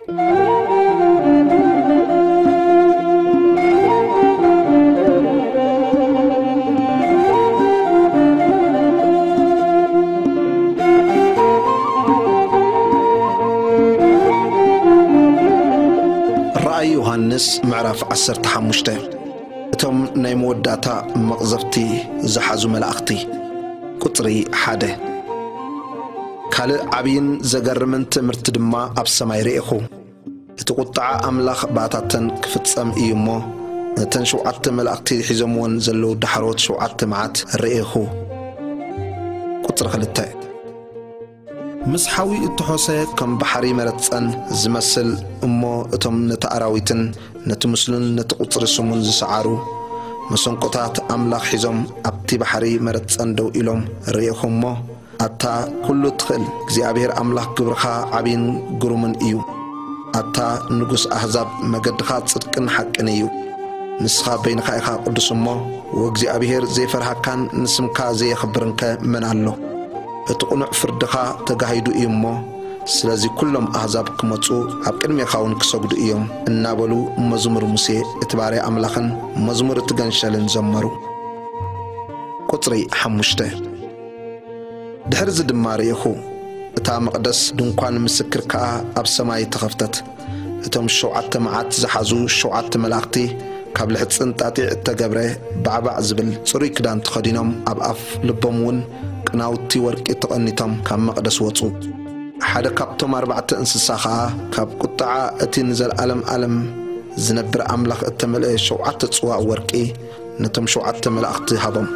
رأي يوحنس معرف 15 اتم ناي موداتا مقذفتي زحزو ملاختي قطري حاده كال عبين زغرمن تمرت دما اب سماي ريخو اتقطع املاخ باتاتن كفتصم ايمو نتن شوعت ملاختي حزمون زلو دحروت شوعت معات ريخو قطر خلتا مسحوي اتحوسه كم بحري مرتصن زمسل امو اتم نتاراويتن نتمسلن نتقطر سمون زسعارو مسنقطات املاخ حزم ابتي بحري مرتصن دو إلوم ريخومو اتا كل تخل እግዚአብሔር املاخ ግብርኻ عبين غرومن እዩ اتا ንጉስ احزاب መገድኻ ጽድቅን حقን እዩ ንስኻ በይንኻ ኢኻ ቅዱስሞ ወእግዚአብሔር ዘይፈርሃካን ንስምካ ዘይخبرንከ ምን ኣሎ እትቁኑዕ ፍርድኻ ተጋሂዱ እዩሞ ስለዚህ ኩሎም አሕዛብ ክመጹ ኣብ ቅድሜኻውን ክሰግዱ እዮም እናበሉ መዝሙር ሙሴ እትባርያ አምላኽን መዝሙር እትገንሸልን ዘመሩ ቁጥሪ 5 ድሕር ዝድማር ይኹ እታ መቅደስ ድንኳን ምስክር ከኣ ኣብ ሰማይ ተኸፍተት እቶም ሸውዓተ መዓት ዝሓዙ ሸውዓተ መላእኽቲ ካብ ልሕፅን ጣጢዕ እተገብረ ባዕባዕ ዝብል ጽሩይ ክዳን ተኸዲኖም ኣብ ኣፍ ልቦም እውን ቅናውቲ ወርቂ ተቐኒቶም ካብ መቅደስ ወጹ ሓደ ካብቶም ኣርባዕተ እንስሳ ኸኣ ካብ ቁጣዓ እቲ ንዘለዓለም ዓለም ዝነብር ኣምላኽ እተመልአ ሸውዓተ ጽዋዕ ወርቂ ነቶም ሸውዓተ መላእኽቲ ሃቦም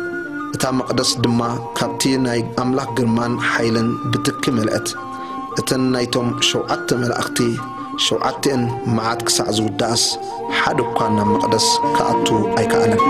እታ መቅደስ ድማ ካብቲ ናይ ኣምላኽ ግርማን ሓይልን ብትክ መልአት እተን ናይቶም ሸውዓተ መላእኽቲ ሸውዓተን መዓት ክሳዕ ዝውዳእስ ሓደ እኳ ናብ መቅደስ ከኣቱ ኣይከኣለን